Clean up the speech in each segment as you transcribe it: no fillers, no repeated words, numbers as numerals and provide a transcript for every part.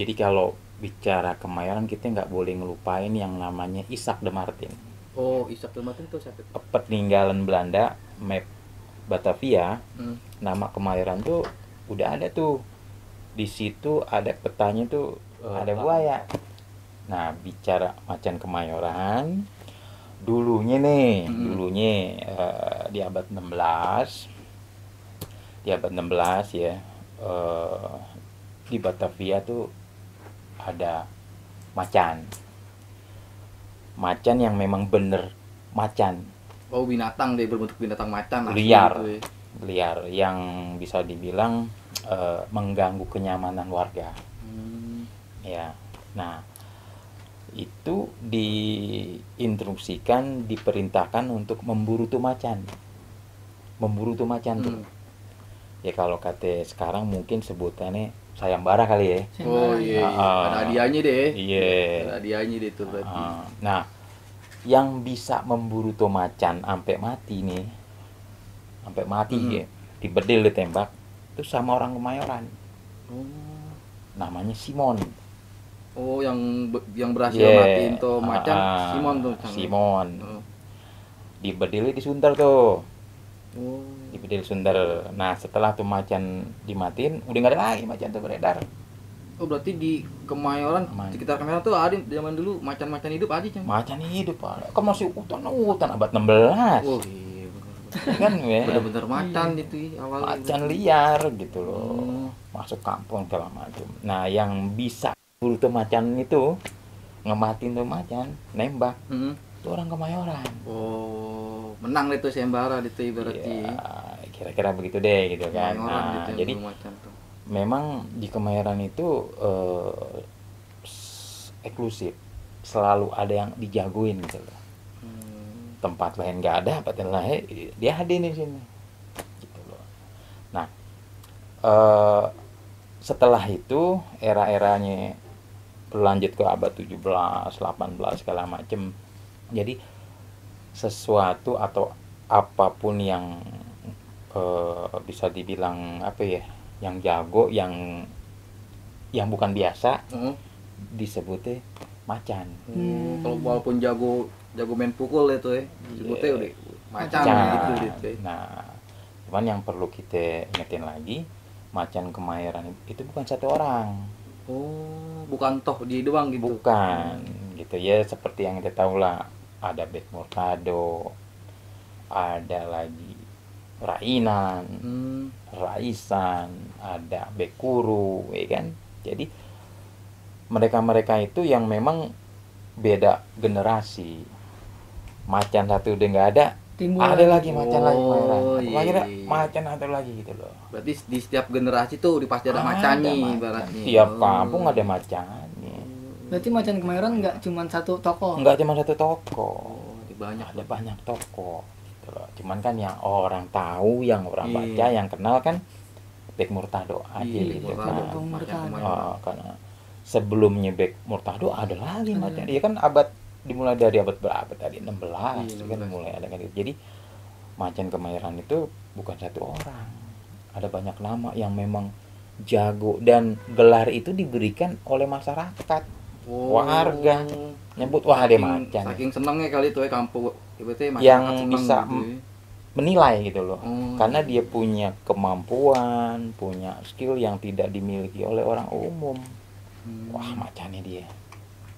Jadi kalau bicara Kemayoran kita nggak boleh ngelupain yang namanya Ishak de Martin. Oh, Ishak de Martin tuh siapa tuh? Peninggalan Belanda, map Batavia, Hmm. nama Kemayoran tuh udah ada tuh. Di situ ada petanya tuh, ada buaya. Nah, bicara macan Kemayoran, dulunya di abad 16, ya, eh, di Batavia tuh ada macan. Macan yang memang bener macan, Oh, binatang deh, berbentuk binatang macan asli liar, gitu ya. liar yang bisa dibilang mengganggu kenyamanan warga. Hmm. Ya, nah itu diinstruksikan, diperintahkan untuk memburu tuh macan tuh. Hmm. Ya kalau kata sekarang mungkin sebutannya sayembara kali ya. Oh iya, iya. Ada hadiahnya deh. Iya. Ada hadiahnya deh tuh berarti. Nah, yang bisa memburu tuh macan sampai mati nih, sampai mati ya, dibedil ditembak, itu sama orang Kemayoran, Oh. namanya Simon. Oh, yang berhasil Iya, matiin tuh macan Simon tuh Cang. Simon. Oh. Dibedilnya disunter tuh, Oh. dibedil sunter. Nah setelah tuh macan dimatiin, udah nggak ada lagi macan tuh beredar. Oh, berarti di Kemayoran, sekitar Kemayoran tuh ada zaman dulu macan-macan hidup aja Cang. Macan hidup, kan masih hutan abad 16. Oh iya, bener. Kan ya, Bener-bener macan itu awalnya. macan liar gitu loh, Hmm. masuk kampung segala macam. Nah yang bisa buru tuh macan itu, ngematin tuh macan, nembak, Hmm. itu orang Kemayoran. Oh, menang deh tuh sayembara itu ibaratnya. Ya, kira-kira begitu deh gitu kan. Kemayoran Nah gitu yang jadi buru macan tuh. memang di Kemayoran itu eksklusif, selalu ada yang dijagoin gitu loh. Tempat lain nggak ada, tempat lain dia hadir di sini gitu loh. Nah setelah itu era-eranya berlanjut ke abad 17, 18 segala macem. Jadi sesuatu atau apapun yang bisa dibilang apa ya, yang jago, yang bukan biasa, Oh. disebutnya macan. Kalau walaupun jago main pukul itu ya, sebutnya udah macan gitu gitu. Nah, cuman yang perlu kita ingetin lagi, macan Kemayoran itu bukan satu orang. Oh, bukan toh dia doang gitu. Bukan, gitu ya, seperti yang kita tahu lah, ada Bek Murtado, ada lagi Rainan, Raisan, ada Bekuru, ya kan. Jadi mereka-mereka itu yang memang beda generasi. Macan satu udah nggak ada, Timbul ada lagi macan lagi Kemayoran. iya. Akhirnya macan ada lagi gitu loh. Berarti di setiap generasi tuh pasti ada macannya macan. ibaratnya. Tiap kampung ada macannya. Berarti macan Kemayoran nggak cuma satu toko. Enggak cuma satu toko. Banyak. Ada banyak toko gitu loh. Cuman kan yang orang tahu, yang orang Iya. baca, yang kenal kan Bek Murtado aja Iya, gitu Murtado. kan. Murtado. Karena sebelumnya Bek Murtado ada lagi macan. Iya kan dimulai dari abad berapa tadi? 16 Iya, kan 16. mulai ada kan gitu. Jadi macan Kemayoran itu bukan satu orang. Ada banyak nama yang memang jago, dan gelar itu diberikan oleh masyarakat. Warga nyebut, wah ada macan. Saking senengnya kali itu ya kampung ibaratnya masyarakat Yang seneng bisa gitu ya. menilai gitu loh. Oh, Karena iya. dia punya kemampuan, punya skill yang tidak dimiliki oleh orang umum. Wah, macannya dia.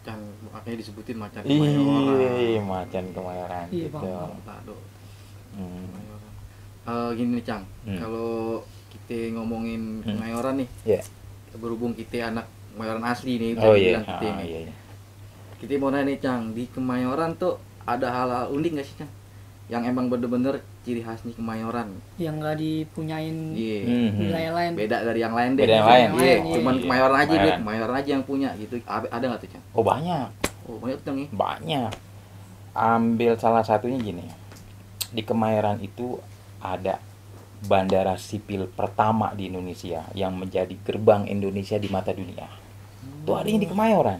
Macan, makanya disebutin macan Kemayoran. Iya, macan Kemayoran Iya, gitu. Bang. Murtado. Hmm. Gini nih Cang, kalau kita ngomongin Kemayoran nih, Ya. berhubung kita anak Kemayoran asli nih, Oh bisa iya. dibilang kita nih. Iya. Kita mau nanya nih Cang, di Kemayoran tuh ada hal-hal unik nggak sih Cang? Yang emang bener-bener ciri khasnya Kemayoran. Yang nggak dipunyain Iya. wilayah lain. Beda dari yang lain deh. Beda yang lain. Iya, Iya. cuman Iya. Kemayoran aja deh, Kemayoran. Kemayoran aja yang punya gitu. Ada nggak tuh Cang? Oh banyak. Oh banyak tuh Cang ya. Banyak. Ambil salah satunya gini. Di Kemayoran itu ada bandara sipil pertama di Indonesia yang menjadi gerbang Indonesia di mata dunia. Itu adanya di Kemayoran.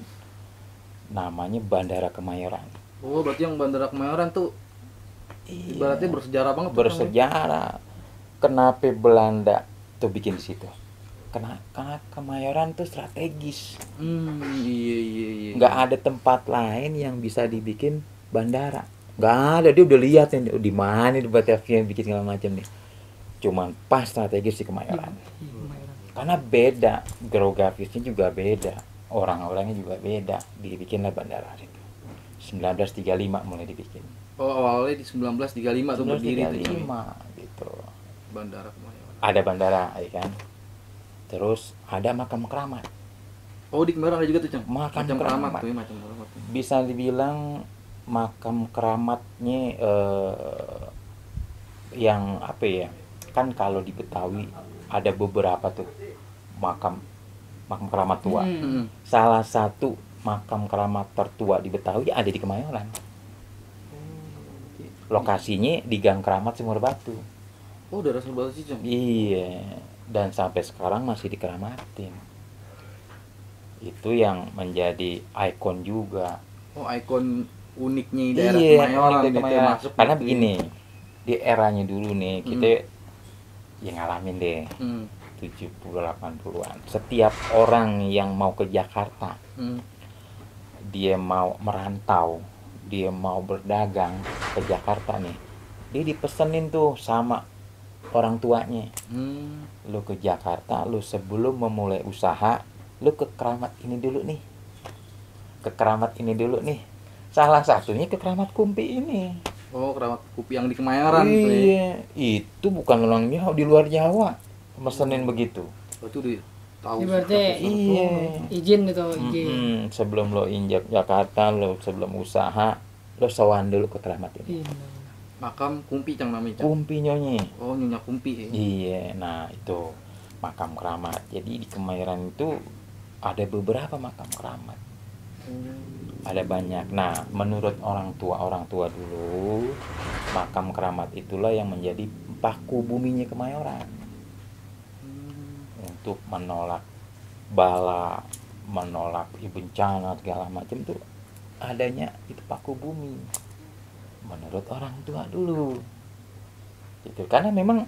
Namanya Bandara Kemayoran. Oh berarti yang Bandara Kemayoran tuh ibaratnya bersejarah banget tuh, Cang, ya? Bersejarah. Kenapa Belanda tuh bikin di situ? karena Kemayoran tuh strategis. Iya. Nggak ada tempat lain yang bisa dibikin bandara. Nggak ada, dia udah lihat nih di mana di Batavia yang bikin segala macam nih. Cuman pas strategis di Kemayoran. Di Kemayoran. Karena beda, geografisnya juga beda, orang-orangnya juga beda. Dibikinlah bandara itu. 1935 mulai dibikin. Oh, awalnya di 1935 tuh berdiri tuh Cang. 1935 gitu. Bandara Kemayoran. Ada bandara, ya kan? Terus ada makam keramat. Oh, di Kemayoran ada juga tuh Cang. Makam Macam keramat. keramat tuh, ya, macam keramat. Tuh. Bisa dibilang makam keramatnya yang apa ya? Kan kalau di Betawi ada beberapa tuh makam keramat tua. Hmm. Salah satu makam keramat tertua di Betawi ada di Kemayoran. Lokasinya di Gang Keramat Sumur Batu. Oh, daerah Serbatu sih Cang. Iya, dan sampai sekarang masih dikeramatin. Itu yang menjadi ikon juga. Oh, ikon uniknya daerah Iya, Kemayoran unik itu Kemayoran. masuk Karena gitu. begini, di eranya dulu nih kita ya ngalamin deh. Hmm. 70-80-an. Setiap orang yang mau ke Jakarta, Hmm. dia mau merantau, dia mau berdagang ke Jakarta nih, dia dipesenin tuh sama orang tuanya. Hmm. Lu ke Jakarta, lu sebelum memulai usaha, lu ke keramat ini dulu nih. Ke keramat ini dulu nih. Salah satunya ke keramat Kumpi ini. Oh, keramat Kupi yang di Kemayoran tuh ya. Iya, itu bukan orang Jawa, di luar Jawa. Mesenin begitu. Itu udah tahu. Ini berarti Iya. izin itu, izin. Sebelum lo injak Jakarta, lo sebelum usaha, lo sowan dulu ke keramat ini. Iya. Makam Kumpi Cang namanya Cang. Kumpi nyonyi. Oh, Nyonya Kumpi ya. Iya, nah itu makam keramat. Jadi di Kemayoran itu ada beberapa makam keramat. Ada banyak. Nah, menurut orang tua dulu, makam keramat itulah yang menjadi paku buminya Kemayoran. Untuk menolak bala, menolak bencana segala macam tuh adanya itu paku bumi. Menurut orang tua dulu. Gitu. Karena memang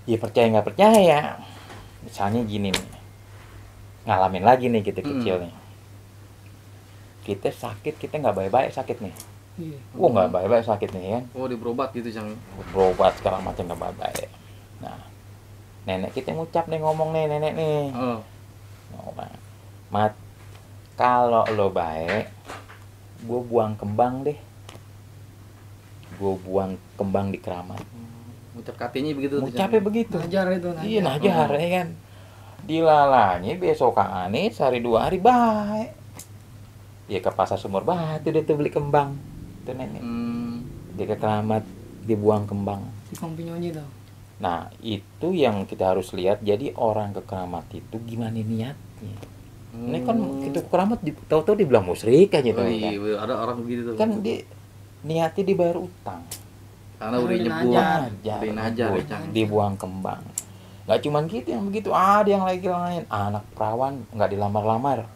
ya percaya nggak percaya. Misalnya gini nih. Ngalamin lagi nih kita kecil nih. Kita sakit, kita nggak baik-baik sakit nih. Iya. Nggak baik-baik sakit nih kan. Oh, berobat gitu Cang. Berobat segala macam nggak baik-baik. Nah, nenek kita ngucap nih, ngomong nih nenek nih. Oh. Ngomong, Mat, kalau lo baik, gue buang kembang deh. Gue buang kembang di keramat. Ngucap katanya begitu tuh, Ngucapnya Cang. begitu. Najar itu, najar. Iya, najar ya kan. Dilalanya besokan nih, sehari 2 hari baik. Dia ke pasar Sumur Batu, dia tuh beli kembang. Itu nenek. Dia ke keramat, dia buang kembang. Si Kompi Nyonyi tuh. Nah, itu yang kita harus lihat. Jadi orang ke keramat itu gimana niatnya. Ini kan kita ke keramat tahu-tahu dibilang musyrik aja tuh. Oh, Kan. iya, ada orang begitu tuh. Kan dia niatnya dibayar utang. Karena udah Udah nyebut. najar. Udah najar ya, Cang. Dibuang kembang. Gak cuman gitu yang begitu, ada yang lagi lain. Anak perawan nggak dilamar-lamar.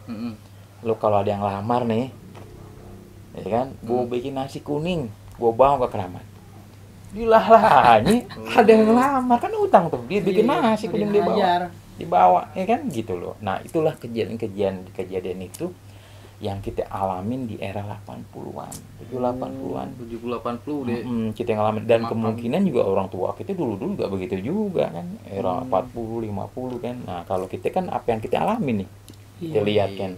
Lo kalau ada yang lamar nih, ya kan, gue bikin nasi kuning, gue bawa ke keramat. Dilalahnya ada yang lamar, kan utang tuh. Dia bikin Iya, nasi udah kuning dia bawa. najar. Dibawa, ya kan gitu loh. Nah, itulah kejadian itu yang kita alamin di era 80-an, 70-80-an. 70-80 deh. Kita ngalamin dan Makam. kemungkinan juga orang tua kita dulu gak begitu juga kan. Era 40-50 kan. Nah, kalau kita kan apa yang kita alami nih. Kita Iya. lihat kan.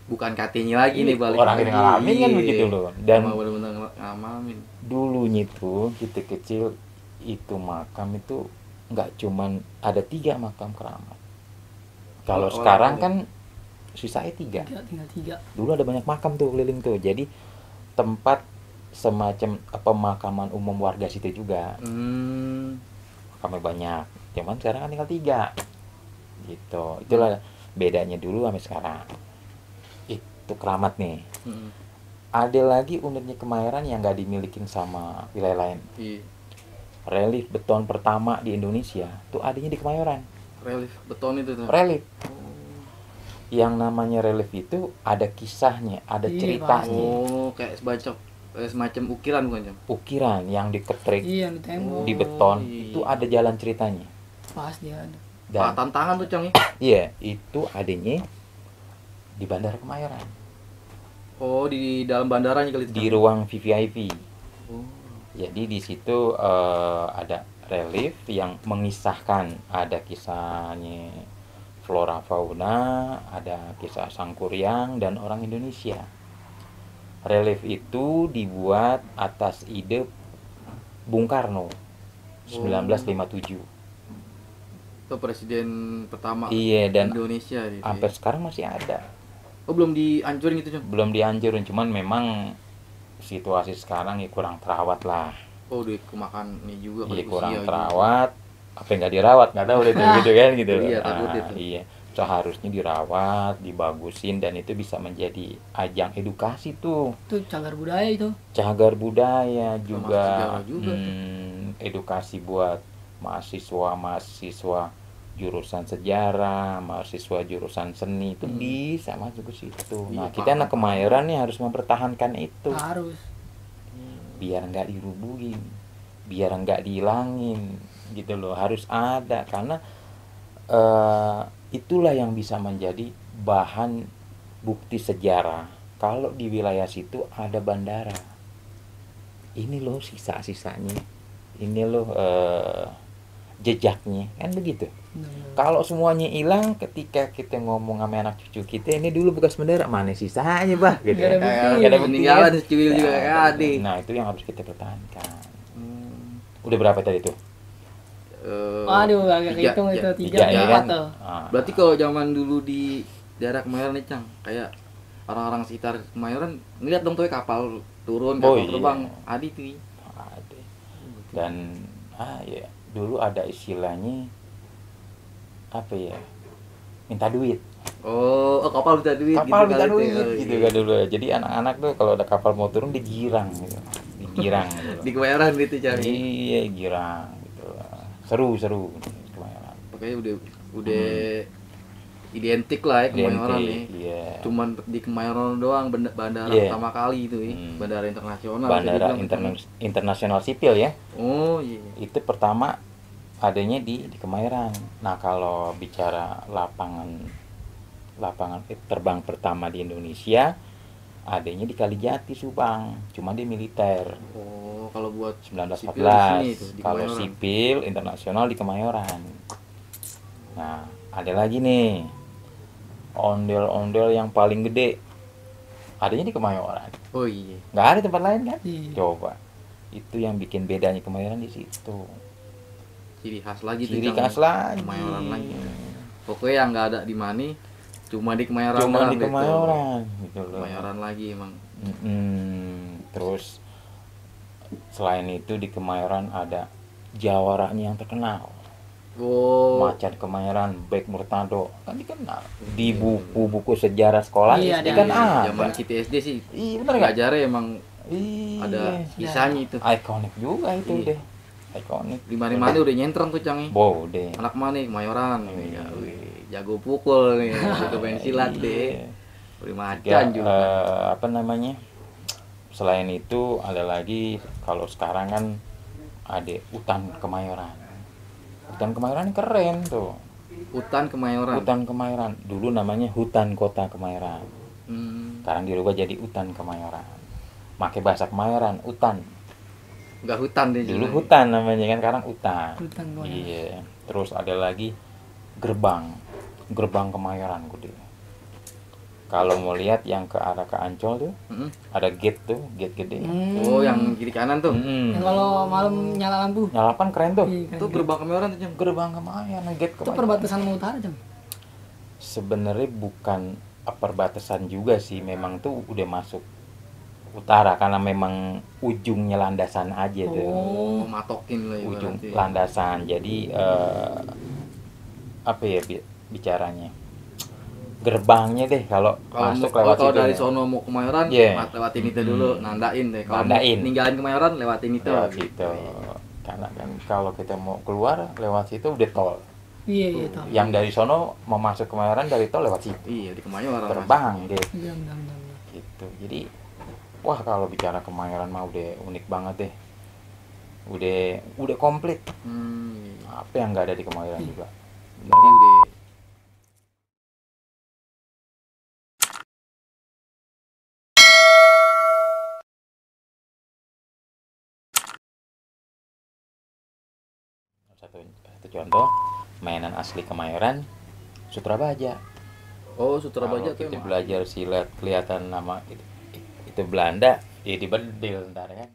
Bukan katanya lagi nih balik Orang lagi. yang ngalamin kan begitu loh. Dan Emang bener-bener ngalamin. dulunya tuh kita kecil itu makam itu nggak cuman ada 3 makam keramat. Kalau Oh, sekarang ada. kan sisanya 3. Tinggal 3. Dulu ada banyak makam tuh keliling tuh. Jadi tempat semacam pemakaman umum warga situ juga. Makamnya banyak. Cuman sekarang kan tinggal 3. Gitu. Itulah bedanya dulu sampai sekarang. Itu keramat nih. Ada lagi unitnya Kemayoran yang nggak dimilikin sama wilayah lain. Iya. Relief beton pertama di Indonesia tuh adanya di Kemayoran. Relief beton itu tuh. Relief. Yang namanya relief itu ada kisahnya, ada Iya, ceritanya. Oh, kayak semacam ukiran bukan, Cang? Ukiran yang diketrik Iya, di tembok. di beton iya. itu ada jalan ceritanya. Pas dia ada. Dan tantangan tuh Cang ya. iya, itu adanya di Bandara Kemayoran, Oh, di dalam bandaranya kali itu di Cang. ruang VVIP. Oh. Jadi di situ ada relief yang mengisahkan, ada kisahnya flora fauna, ada kisah Sangkuriang dan orang Indonesia. Relief itu dibuat atas ide Bung Karno 1957. Itu presiden pertama Iya, dan Indonesia gitu. sampai Ya. sekarang masih ada. Oh, belum dihancurin gitu Cang. Belum dihancurin, cuman memang situasi sekarang ya kurang terawat lah. Oh, udah kemakan nih juga Iya, kali kurang usia terawat. Apa yang nggak dirawat nggak tahu deh tuh, gitu kan gitu. Iya, takut itu. Iya, seharusnya dirawat, dibagusin, dan itu bisa menjadi ajang edukasi tuh, Itu cagar budaya itu. cagar budaya Sama juga, sejarah juga tuh. edukasi buat mahasiswa jurusan sejarah, mahasiswa jurusan seni itu bisa masuk ke situ. Iya, Nah, kita anak paham. Kemayoran nih harus mempertahankan itu Harus. biar nggak dirubuhin, biar nggak dihilangin gitu loh. Harus ada, karena itulah yang bisa menjadi bahan bukti sejarah kalau di wilayah situ ada bandara. Ini loh sisa-sisanya, ini loh jejaknya, kan begitu. Benar-benar. Kalau semuanya hilang ketika kita ngomong sama anak cucu kita, ini dulu bekas bendera, mana sisanya bah gitu. Nggak ada kan. bukti. Nggak ada bukti, Peninggalan kan? civil juga Ya, kan ada. nah itu yang harus kita pertahankan. Hmm. Udah berapa tadi tuh? Waduh, agak tiga, kehitung itu Tiga, 3 ya 4 kan? tuh. Ah. Berarti kalau zaman dulu di daerah Kemayoran nih Cang, kayak orang-orang sekitar Kemayoran ngeliat dong tuh ya, kapal turun, Oh, kapal iya. terbang, adi tuh. Ya. Ada. Dan ya dulu ada istilahnya apa ya, minta duit, Oh, kapal minta duit kapal gitu minta kali tuh. duit Oh, gitu iya. kan dulu ya. Jadi anak-anak tuh kalau ada kapal mau turun digirang gitu, digirang gitu. Di Kemayoran gitu cari. Iya, girang gitu. Seru Kemayoran. Pokoknya udah identik lah ya Kemayoran nih. Identik, iya. Cuman di Kemayoran doang bandara Iya. pertama kali itu ya. Hmm. Bandara internasional. Bandara bisa dibilang. internasional sipil ya. Oh iya. Itu pertama adanya di Kemayoran. Nah, kalau bicara lapangan terbang pertama di Indonesia adanya di Kalijati, Subang. Cuma di militer. Oh, kalau buat 1914. sipil di sini itu, di Kalau Kemayoran. sipil internasional di Kemayoran. Nah, ada lagi nih. Ondel-ondel yang paling gede adanya di Kemayoran. Oh iya. Nggak ada tempat lain kan? Iya. Coba. Itu yang bikin bedanya Kemayoran di situ. Ciri khas lagi tuh. Ciri Cang. khas lagi. Kemayoran lagi. Pokoknya yang nggak ada di mana, cuma di Kemayoran. Cuma doang di gitu. Kemayoran gitu loh. Kemayoran lagi emang. Terus selain itu di Kemayoran ada jawaranya yang terkenal. Oh. Macan Kemayoran, Bek Murtado, kan dikenal. Di buku-buku sejarah sekolah Iya, SD ada. kan Iya, ada. zaman kita SD sih. Iya, bener nggak? Belajarnya emang Iya. ada kisahnya itu. Ikonik juga itu Iya. deh. Ikonik. Di mana-mana udah nyentrong tuh Cang. Bo deh. Anak mana nih? Kemayoran. Iya. Ya, wih, jago pukul nih, jago main silat deh. Iya. Udah Ya, macan juga. apa namanya? Selain itu ada lagi, kalau sekarang kan ada Hutan Kemayoran. Hutan Kemayoran keren tuh. Hutan Kemayoran. Hutan Kemayoran. Dulu namanya Hutan Kota Kemayoran. Sekarang dirubah jadi Hutan Kemayoran. Pakai bahasa Kemayoran, hutan. Enggak hutan deh. Dulu sebenarnya. hutan namanya kan, sekarang hutan. Hutan Kemayoran. Iya. Terus ada lagi gerbang. Gerbang Kemayoran gede. Kalau mau lihat yang ke arah ke Ancol tuh, Mm-mm. ada gate tuh, gate gede. Oh, yang kiri kanan tuh. Yang kalau malam nyala lampu. Nyalapan keren tuh. Iya, keren. Itu gerbang Kemayoran tuh, Cang. Gerbang Kemayoran, gate Itu Kemayoran. perbatasan sama utara, Jam. Sebenarnya bukan perbatasan juga sih, memang tuh udah masuk utara karena memang ujungnya landasan aja tuh. Oh, matokin lah Ujung ibaratnya. landasan. Jadi apa ya bicaranya? Gerbangnya deh kalau masuk lewat kalau situ. dari ya. sono mau Kemayoran, Iya. lewatin itu dulu, nandain deh. Kalau Nandain. ninggalin Kemayoran, lewatin itu. Lewat situ. Karena kan kalau kita mau keluar lewat situ udah tol. Iya, iya, tahu. Yang dari sono mau masuk Kemayoran dari tol lewat situ. Iya, di Kemayoran. Terbang masuknya. deh. Iya, benar. Gitu. Jadi wah, kalau bicara Kemayoran mah udah unik banget deh. Udah komplit. Iya. Apa yang nggak ada di Kemayoran juga. Bener kan? Gede. Satu contoh mainan asli Kemayoran, Sutra Baja. Oh, Sutra Baja Kalau tuh kita emang belajar silat kelihatan nama itu Belanda, ya dibedil ntar kan.